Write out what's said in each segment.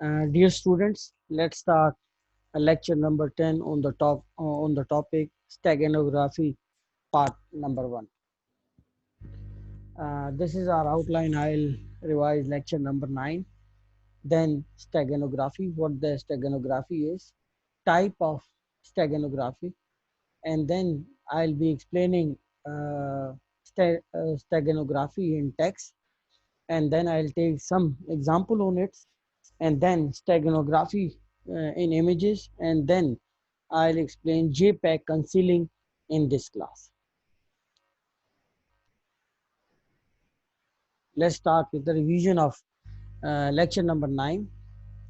Dear students, let's start lecture number 10 on the topic Staganography part number 1. This is our outline. I'll revise lecture number 9. Then Staganography, what the Staganography is, type of Staganography, and then I'll be explaining uh, Staganography in text, and then I'll take some example on it, and then Staganography in images, and then I'll explain JPEG concealing in this class. Let's start with the revision of lecture number 9,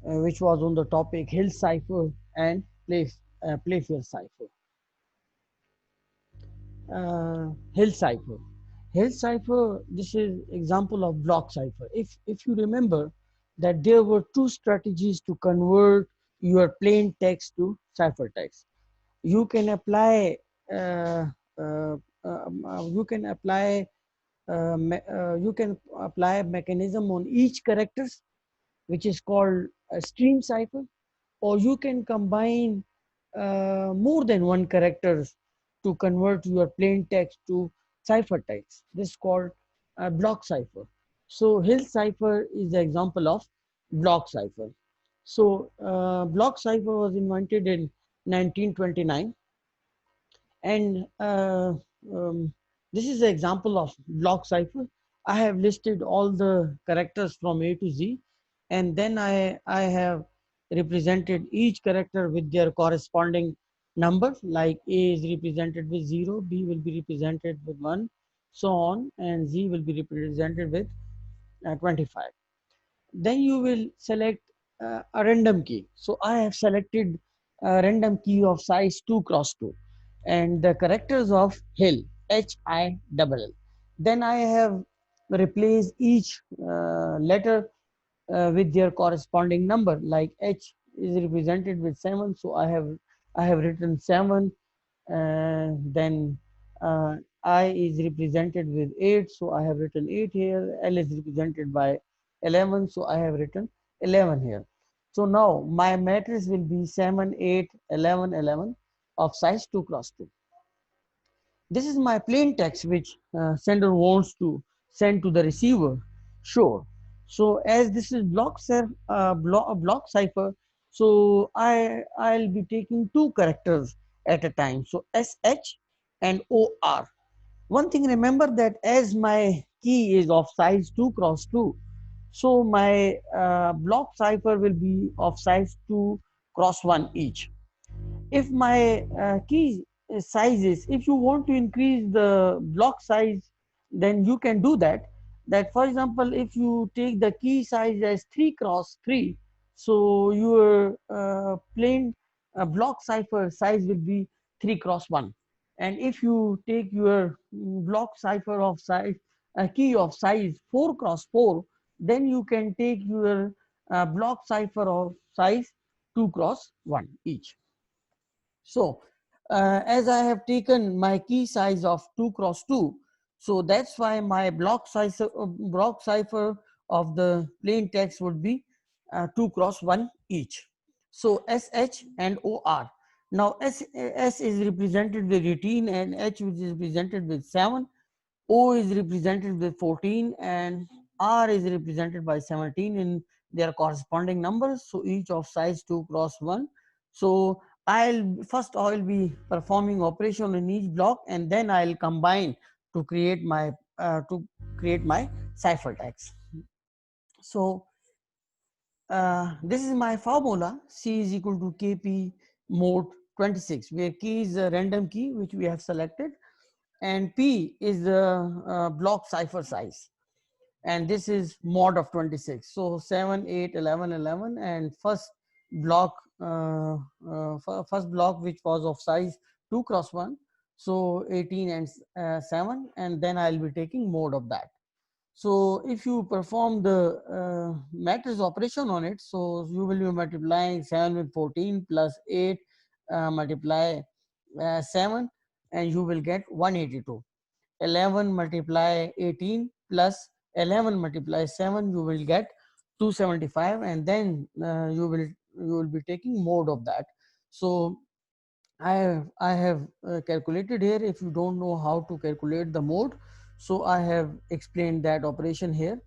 which was on the topic Hill cipher and Playfair cipher. Hill cipher. Hill cipher, this is example of block cipher. If you remember that there were two strategies to convert your plain text to ciphertext. You can apply uh, uh, you can apply you can apply a mechanism on each characters, which is called a stream cipher, or you can combine more than one characters to convert your plain text to ciphertext. This is called block cipher. So Hill cipher is the example of block cipher. So block cipher was invented in 1929, and this is an example of block cipher. I have listed all the characters from A to Z, and then I have represented each character with their corresponding number, like A is represented with 0, B will be represented with 1, so on, and Z will be represented with 25. Then you will select a random key. So I have selected a random key of size 2 cross 2 and the characters of Hill, H-I-double-L. Then I have replaced each letter with their corresponding number, like H is represented with 7, so I have written 7. Then uh, I is represented with 8, so I have written 8 here. L is represented by 11, so I have written 11 here. So now my matrix will be 7, 8, 11, 11 of size 2 cross 2. This is my plain text which sender wants to send to the receiver. Sure. So as this is block cipher, so I'll be taking two characters at a time. So SH and OR. One thing, remember that as my key is of size 2 cross 2, so my block cipher will be of size 2 cross 1 each. If my key sizes, if you want to increase the block size, then you can do that. That, for example, if you take the key size as 3 cross 3, so your plain block cipher size will be 3 cross 1. And if you take your block cipher of size, a key of size 4 cross 4, then you can take your block cipher of size 2 cross 1 each. So as I have taken my key size of 2 cross 2, so that's why my block cipher of the plain text would be 2 cross 1 each. So SH and OR. Now S is represented with 18 and H which is represented with 7. O is represented with 14 and R is represented by 17 in their corresponding numbers. So each of size 2 cross 1. So I'll be performing operation in each block, and then I'll combine to create my ciphertext. So this is my formula. C is equal to KP mode 26, where K is a random key which we have selected, and P is the block cipher size, and this is mod of 26. So 7, 8, 11, 11, and block first block which was of size 2 cross 1, so 18 and 7, and then I'll be taking mode of that. So if you perform the matrix operation on it, so you will be multiplying 7 with 14 plus 8 multiply 7, and you will get 182. 11 multiply 18 plus 11 multiply 7, you will get 275, and then you will be taking mode of that. So I have calculated here. If you don't know how to calculate the mode, so I have explained that operation here.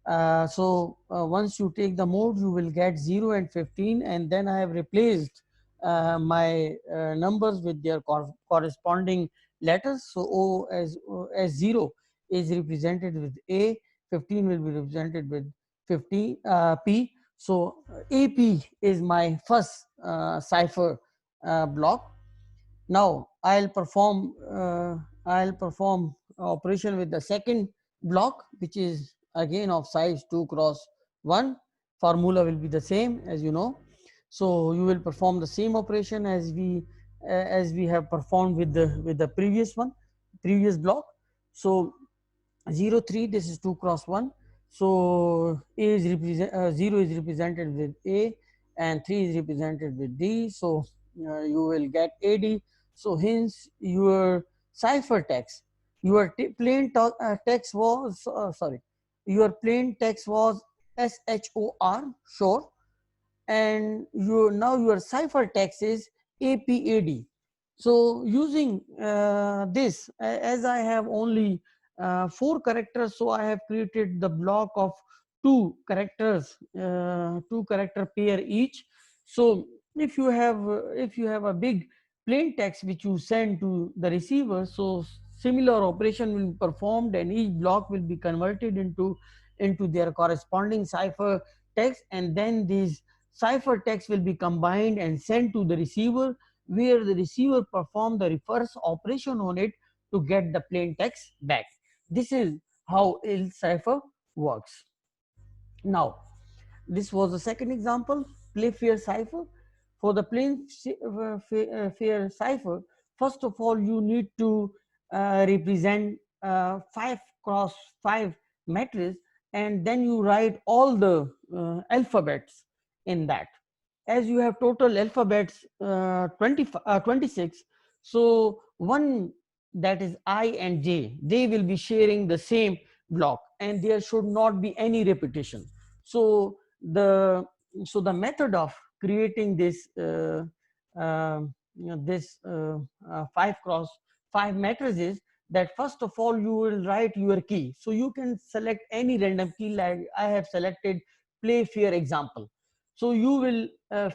Once you take the mode, you will get 0 and 15, and then I have replaced my numbers with their corresponding letters. So O as 0 is represented with A, 15 will be represented with 50 P. So AP is my first cipher block. Now I'll perform operation with the second block, which is again of size 2 cross 1. Formula will be the same, as you know. So you will perform the same operation as we have performed with the previous block. So 0 3, this is 2 cross 1. So A is 0 is represented with A, and 3 is represented with D. So you will get AD. So hence your cipher text, your plain text was sorry, your plain text was SHOR, sure, and your cipher text is APAD. So using this, as I have only 4 characters, so I have created the block of 2 characters, 2 character pair each. So if you have a big plain text which you send to the receiver, so similar operation will be performed, and each block will be converted into their corresponding cipher text, and then these cipher text will be combined and sent to the receiver, where the receiver perform the reverse operation on it to get the plain text back. This is how L cipher works. Now, this was the second example, play fair cipher. For the plain fair cipher, first of all, you need to represent 5 cross 5 matrix, and then you write all the alphabets in that. As you have total alphabets 26, so one, that is I and J, they will be sharing the same block, and there should not be any repetition. So the method of creating this uh, 5 cross 5 matrices, that first of all you will write your key. So you can select any random key, like I have selected play fair example. So you will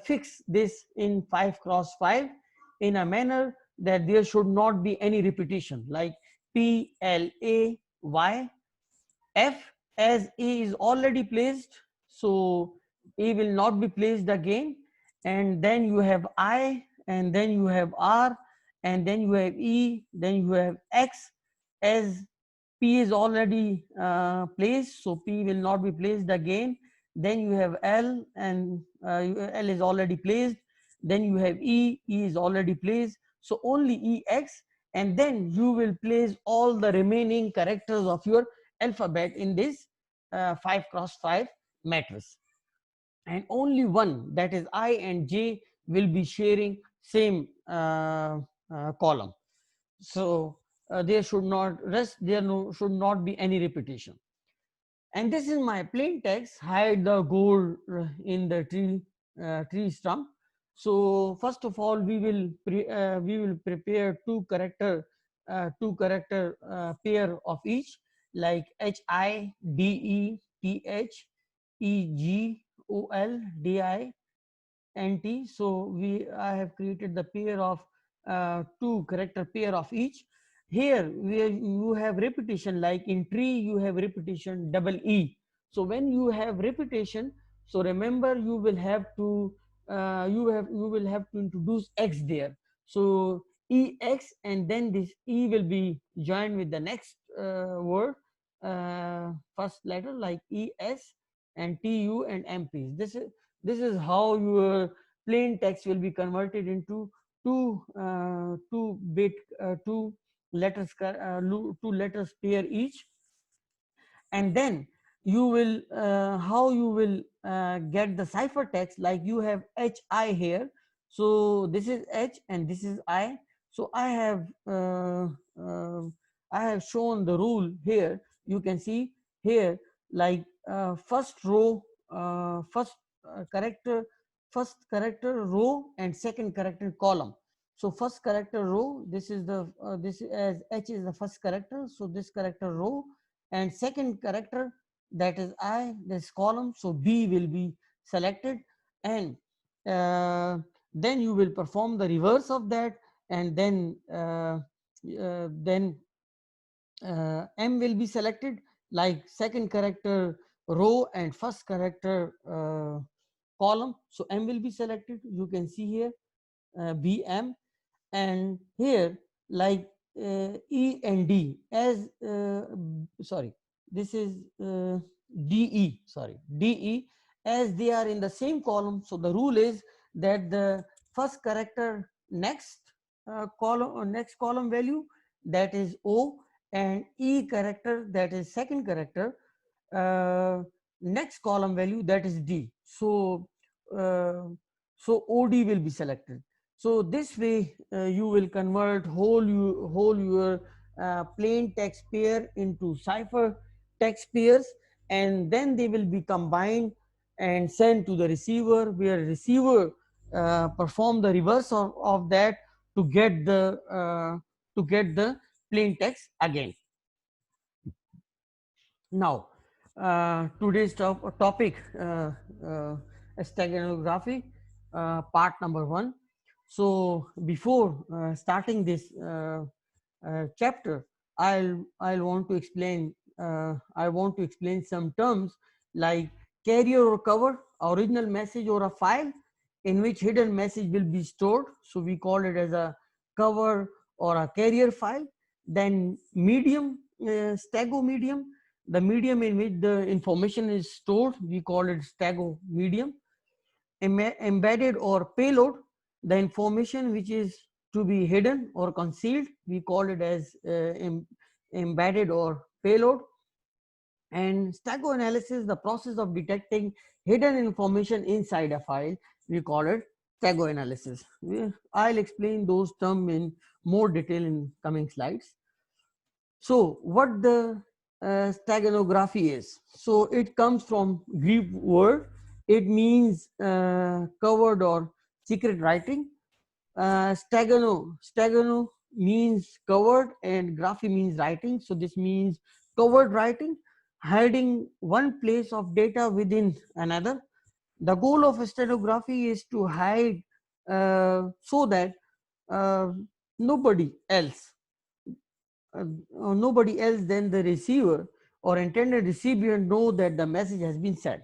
fix this in 5 cross 5 in a manner that there should not be any repetition, like PLAY F, as A is already placed, so A will not be placed again, and then you have I, and then you have R, and then you have E, then you have X. As P is already placed, so P will not be placed again. Then you have L, and L is already placed. Then you have E, E is already placed. So only EX, and then you will place all the remaining characters of your alphabet in this 5 cross 5 matrix, and only one, that is I and J, will be sharing same column. So there should not rest, should not be any repetition. And this is my plain text, hide the gold in the tree stump. So first of all, we will prepare two character pair of each, like HIDEPHEGOLDINT. So I have created the pair of 2 character pair of each. Here where you have repetition, like in tree you have repetition double E. So when you have repetition, so remember you will have to introduce X there. So EX, and then this E will be joined with the next word, first letter, like ES and TU and MP. This is how your plain text will be converted into two letters pair each. And then you will how you will get the cipher text, like you have HI here. So this is H and this is I. So uh, I have shown the rule here. You can see here, like first row first character, first character row and second character column. So first character row, this is the this as H is the first character, so this character row, and second character, that is I, this column, so B will be selected, and then you will perform the reverse of that, and then M will be selected, like second character row and first character column. So M will be selected. You can see here BM, and here like E and D as sorry, this is DE, sorry, DE, as they are in the same column. So the rule is that the first character next column or next column value, that is O, and E character, that is second character next column value, that is D. So so OD will be selected. So this way you will convert whole your plain text pair into cipher text pairs, and then they will be combined and sent to the receiver, where receiver perform the reverse of that to get the plain text again. Now, today's topic, Staganography, part number 1. So, before starting this chapter, I'll want to explain. I want to explain some terms like carrier or cover, original message or a file in which hidden message will be stored. So we call it as a cover or a carrier file. Then medium, stago medium, the medium in which the information is stored, we call it stago medium. Embedded or payload, the information which is to be hidden or concealed, we call it as embedded or payload. And stago analysis, the process of detecting hidden information inside a file, we call it stago analysis. I'll explain those terms in more detail in coming slides. So what the Staganography is? So it comes from Greek word. It means covered or secret writing. Stagano means covered, and graphy means writing. So this means covered writing, hiding one place of data within another. The goal of stenography is to hide so that uh, nobody else nobody else than the receiver or intended recipient know that the message has been sent.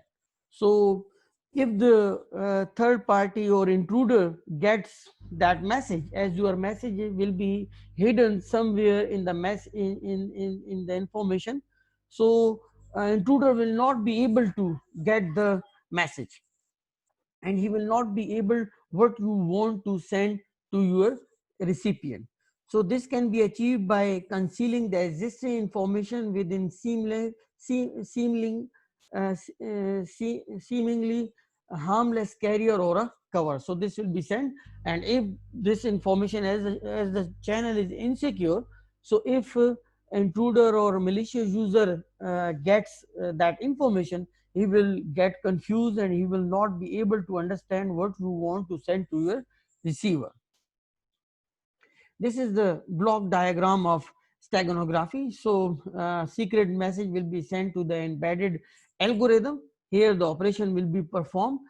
So if the third party or intruder gets that message, as your message will be hidden somewhere in the in the information, so intruder will not be able to get the message, and he will not be able what you want to send to your recipient. So this can be achieved by concealing the existing information within seemingly harmless carrier or a cover. So this will be sent, and if this information, as the channel is insecure, so if intruder or malicious user gets that information, he will get confused and he will not be able to understand what you want to send to your receiver. This is the block diagram of steganography. So secret message will be sent to the embedded algorithm. Here the operation will be performed.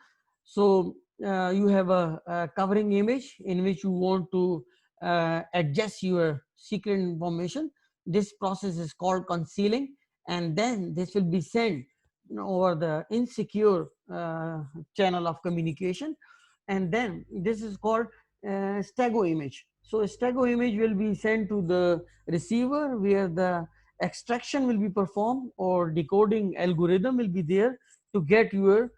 So you have a covering image in which you want to adjust your secret information. This process is called concealing, and then this will be sent over the insecure channel of communication, and then this is called stago image. So a stago image will be sent to the receiver, where the extraction will be performed or decoding algorithm will be there to get your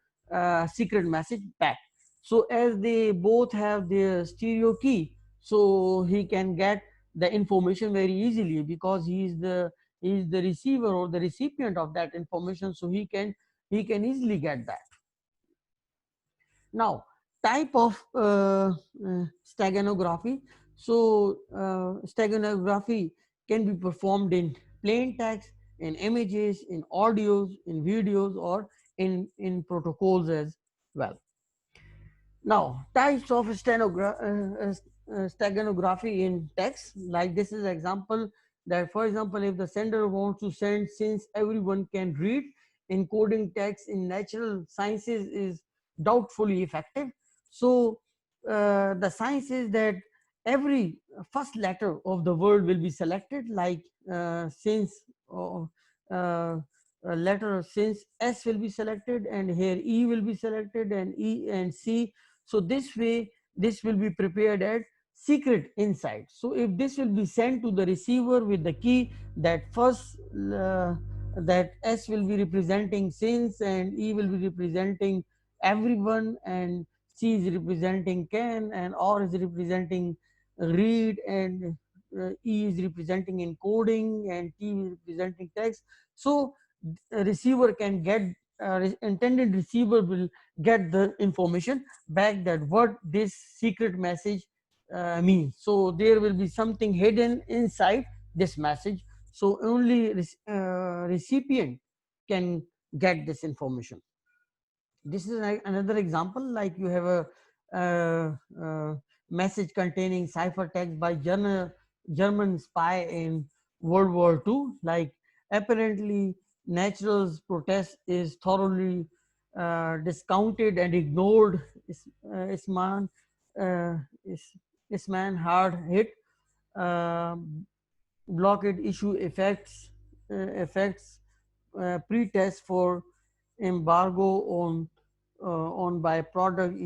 secret message back. So as they both have their stereo key, so he can get the information very easily, because he is the receiver or the recipient of that information, so he can easily get that. Now, type of steganography. So steganography can be performed in plain text, in images, in audios, in videos, or in protocols as well. Now, types of steganography in text, like this is example that, for example, if the sender wants to send, since everyone can read, encoding text in natural sciences is doubtfully effective. So the science is that every first letter of the word will be selected, like since letter since S will be selected, and here E will be selected, and E and C. So this way, this will be prepared at secret inside. So if this will be sent to the receiver with the key, that first that S will be representing since, and E will be representing everyone, and C is representing can, and R is representing read, and E is representing encoding, and T is representing text. So receiver can get intended receiver will get the information back that what this secret message means. So there will be something hidden inside this message, so only recipient can get this information. This is another example, like you have a message containing ciphertext by German spy in World War II, like apparently Natural's protest is thoroughly discounted and ignored. Isman uh, is Isman hard hit, uh, blockade issue effects pre-test for embargo on byproduct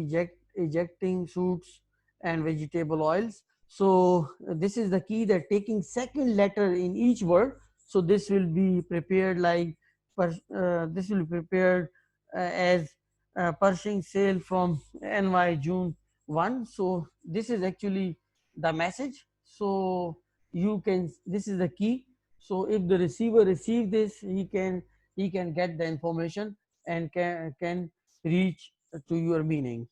ejecting suits and vegetable oils. So this is the key, that taking second letter in each word. So this will be prepared like this will be prepared as Pershing sale from NY June 1. So this is actually the message. So you can, this is the key. So if the receiver receive this, he can get the information and can reach to your meanings.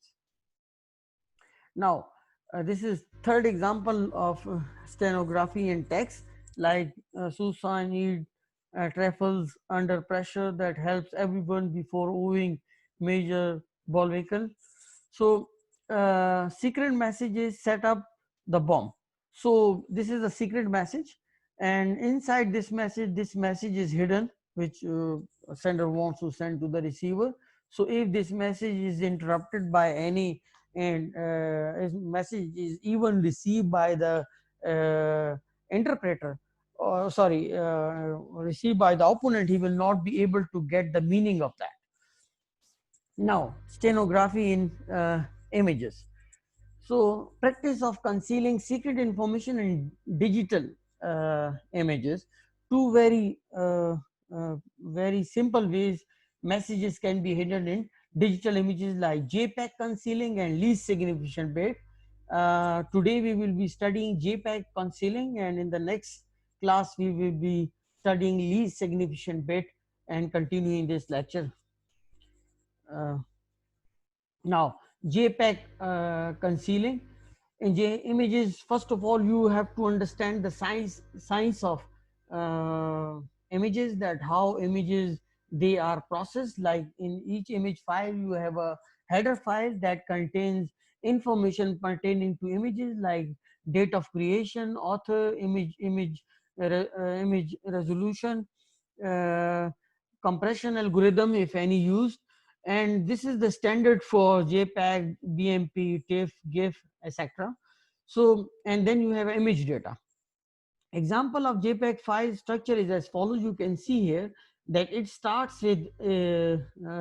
Now this is third example of stenography in text, like Susan need truffles under pressure that helps everyone before owing major ball vehicle. So secret messages set up the bomb. So this is a secret message, and inside this message is hidden, which sender wants to send to the receiver. So if this message is interrupted by any, and message is even received by the interpreter, or sorry, received by the opponent, he will not be able to get the meaning of that. Now, stenography in images. So practice of concealing secret information in digital images. Two very simple ways messages can be hidden in digital images, like JPEG concealing and least significant bit. Today we will be studying JPEG concealing, and in the next class we will be studying least significant bit and continuing this lecture. Uh, Now, JPEG concealing. In images, first of all, you have to understand the science of images, that how images they are processed. Like in each image file, you have a header file that contains information pertaining to images, like date of creation, author, image resolution, uh, compression algorithm, if any used. And this is the standard for JPEG, BMP, TIFF, GIF, etc. So, and then you have image data. Example of JPEG file structure is as follows. You can see here that it starts with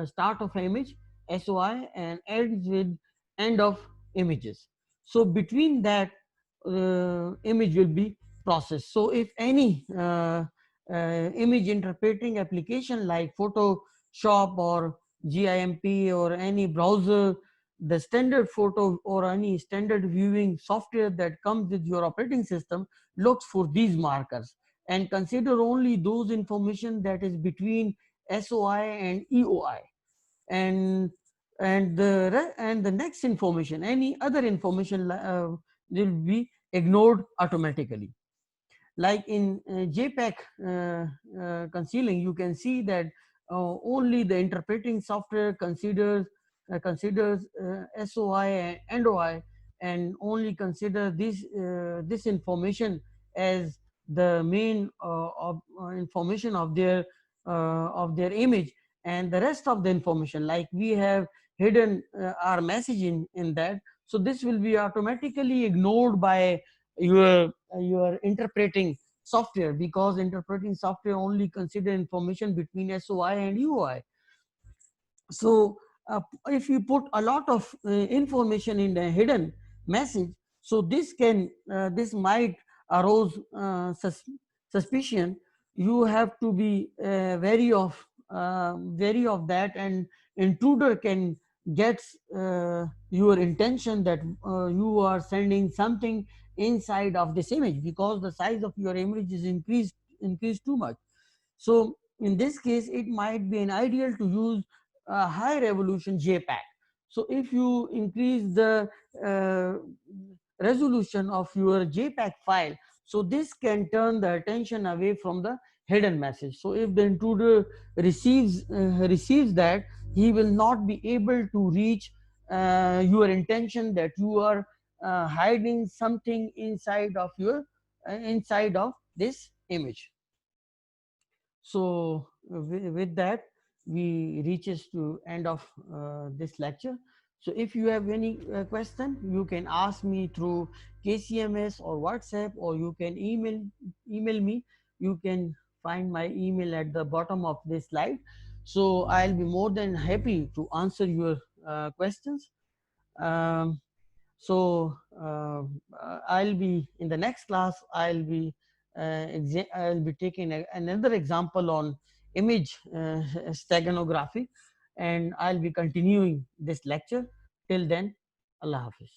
start of image, SOI, and ends with end of images. So between that, image will be processed. So if any image interpreting application like Photoshop or GIMP or any browser, the standard photo or any standard viewing software that comes with your operating system looks for these markers and consider only those information that is between SOI and EOI, and the next information, any other information will be ignored automatically. Like in JPEG concealing, you can see that only the interpreting software considers SOI and NOI, and only consider this information as the main information of their image, and the rest of the information, like we have hidden our message in that, so this will be automatically ignored by your interpreting software, because interpreting software only consider information between SOI and UI. So if you put a lot of information in the hidden message, so this might arouse suspicion. You have to be wary of that, and intruder can get your intention that you are sending something inside of this image, because the size of your image is increased too much. So in this case, it might be an ideal to use a high resolution JPEG. So if you increase the uh, resolution of your JPEG file, so this can turn the attention away from the hidden message. So if the intruder receives that, he will not be able to reach your intention that you are hiding something inside of this image. So with that, we reaches to end of this lecture. So if you have any question, you can ask me through KCMS or WhatsApp, or you can email me. You can find my email at the bottom of this slide. So I'll be more than happy to answer your questions. Um, so I'll be in the next class. I'll be taking another example on image steganography, and I'll be continuing this lecture. Till then, Allah Hafiz.